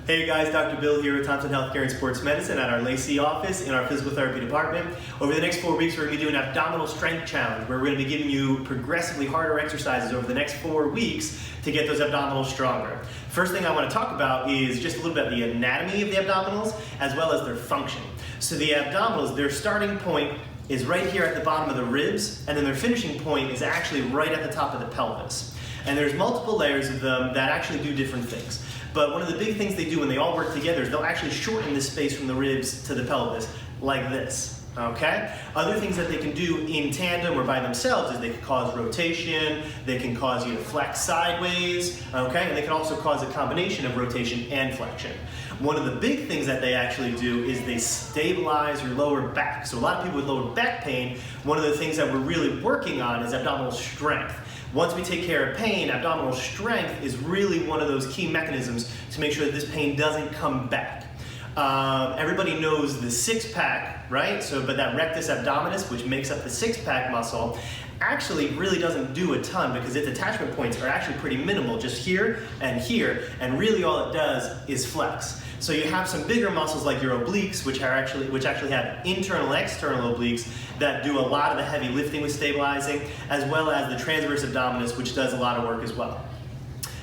Hey guys, Dr. Bill here at Thompson Healthcare and Sports Medicine at our Lacey office in our physical therapy department. Over the next 4 weeks, we're going to be doing an abdominal strength challenge where we're going to be giving you progressively harder exercises over the next 4 weeks to get those abdominals stronger. First thing I want to talk about is just a little bit of the anatomy of the abdominals as well as their function. So the abdominals, their starting point is right here at the bottom of the ribs, and then their finishing point is actually right at the top of the pelvis. And there's multiple layers of them that actually do different things. But one of the big things they do when they all work together is they'll actually shorten this space from the ribs to the pelvis like this, okay? Other things that they can do in tandem or by themselves is they can cause rotation, they can cause you to flex sideways, okay? And they can also cause a combination of rotation and flexion. One of the big things that they actually do is they stabilize your lower back. So a lot of people with lower back pain, one of the things that we're really working on is abdominal strength. Once we take care of pain, abdominal strength is really one of those key mechanisms to make sure that this pain doesn't come back. Everybody knows the six-pack, right? So, but that rectus abdominis, which makes up the six-pack muscle, actually really doesn't do a ton because its attachment points are actually pretty minimal, just here, and really all it does is flex. So you have some bigger muscles like your obliques, which actually have internal and external obliques that do a lot of the heavy lifting with stabilizing, as well as the transverse abdominis, which does a lot of work as well.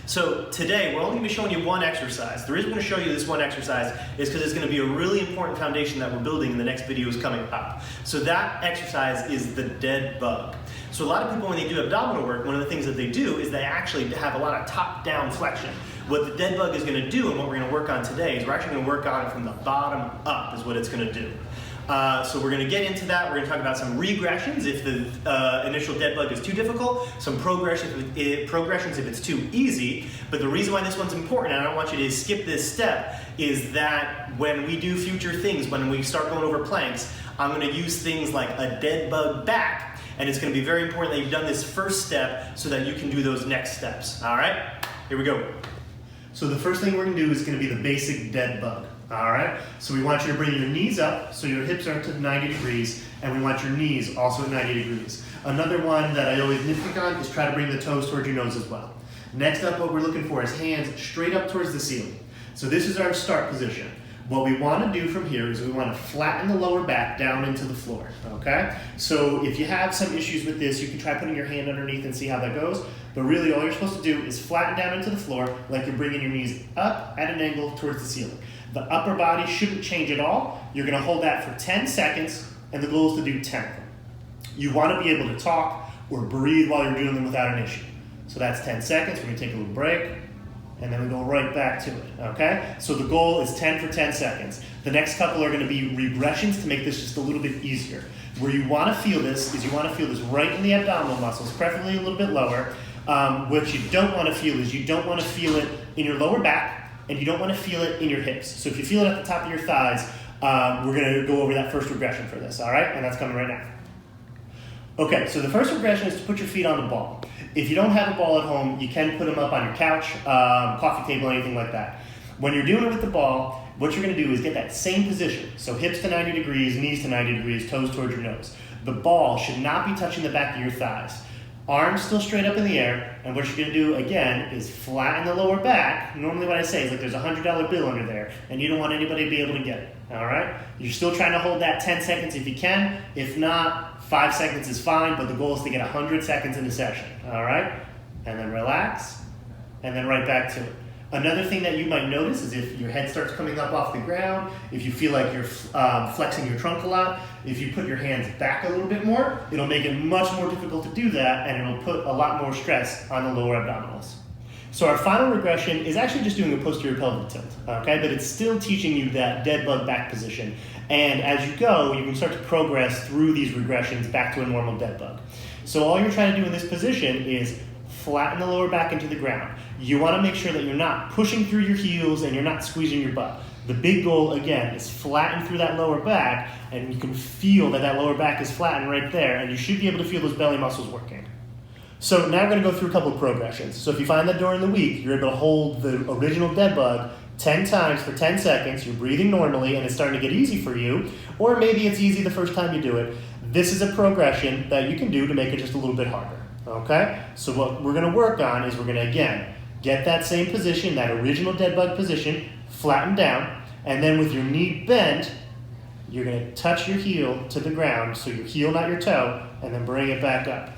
So today, we're only going to be showing you one exercise. The reason we're going to show you this one exercise is because it's going to be a really important foundation that we're building in the next videos coming up. So that exercise is the dead bug. So a lot of people, when they do abdominal work, one of the things that they do is they actually have a lot of top-down flexion. What the dead bug is going to do, and what we're going to work on today, is we're actually going to work on it from the bottom up is what it's going to do. So we're going to get into that. We're going to talk about some regressions if the initial dead bug is too difficult, some progressions if it's too easy. But the reason why this one's important, and I don't want you to skip this step, is that when we do future things, when we start going over planks, I'm going to use things like a dead bug back, and it's going to be very important that you've done this first step so that you can do those next steps. All right? Here we go. So the first thing we're going to do is going to be the basic dead bug. All right, so we want you to bring your knees up so your hips are to 90 degrees, and we want your knees also at 90 degrees. Another one that I always nitpick on is try to bring the toes towards your nose as well. Next up, what we're looking for is hands straight up towards the ceiling. So this is our start position. What we want to do from here is we want to flatten the lower back down into the floor, okay? So if you have some issues with this, you can try putting your hand underneath and see how that goes. But really, all you're supposed to do is flatten down into the floor like you're bringing your knees up at an angle towards the ceiling. The upper body shouldn't change at all. You're going to hold that for 10 seconds, and the goal is to do 10 of them. You want to be able to talk or breathe while you're doing them without an issue. So that's 10 seconds. We're going to take a little break, and then we go right back to it, okay? So the goal is 10 for 10 seconds. The next couple are going to be regressions to make this just a little bit easier. Where you want to feel this is you want to feel this right in the abdominal muscles, preferably a little bit lower. What you don't want to feel is you don't want to feel it in your lower back, and you don't want to feel it in your hips. So if you feel it at the top of your thighs, we're going to go over that first regression for this, all right? And that's coming right now. Okay, so the first regression is to put your feet on the ball. If you don't have a ball at home, you can put them up on your couch, coffee table, anything like that. When you're doing it with the ball, what you're going to do is get that same position. So hips to 90 degrees, knees to 90 degrees, toes towards your nose. The ball should not be touching the back of your thighs. Arms still straight up in the air, and what you're going to do, again, is flatten the lower back. Normally what I say is like there's a $100 bill under there, and you don't want anybody to be able to get it, all right? You're still trying to hold that 10 seconds if you can. If not, 5 seconds is fine, but the goal is to get 100 seconds in the session, all right? And then relax, and then right back to it. Another thing that you might notice is if your head starts coming up off the ground, if you feel like you're flexing your trunk a lot, if you put your hands back a little bit more, it'll make it much more difficult to do that, and it'll put a lot more stress on the lower abdominals. So our final regression is actually just doing a posterior pelvic tilt, okay? But it's still teaching you that dead bug back position. And as you go, you can start to progress through these regressions back to a normal dead bug. So all you're trying to do in this position is flatten the lower back into the ground. You want to make sure that you're not pushing through your heels and you're not squeezing your butt. The big goal, again, is flatten through that lower back, and you can feel that that lower back is flattened right there, and you should be able to feel those belly muscles working. So now we're going to go through a couple of progressions. So if you find that during the week, you're able to hold the original dead bug 10 times for 10 seconds, you're breathing normally, and it's starting to get easy for you, or maybe it's easy the first time you do it, this is a progression that you can do to make it just a little bit harder. Okay? So what we're going to work on is we're going to, again, get that same position, that original dead bug position, flatten down, and then with your knee bent, you're going to touch your heel to the ground, so your heel, not your toe, and then bring it back up.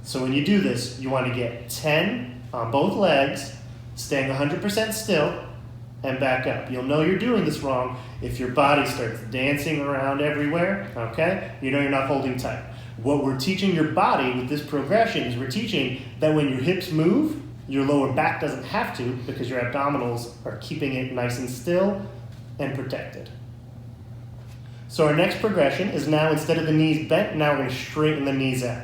So when you do this, you want to get 10 on both legs, staying 100% still, and back up. You'll know you're doing this wrong if your body starts dancing around everywhere, okay? You know you're not holding tight. What we're teaching your body with this progression is we're teaching that when your hips move, your lower back doesn't have to, because your abdominals are keeping it nice and still and protected. So our next progression is now, instead of the knees bent, now we're going to straighten the knees out.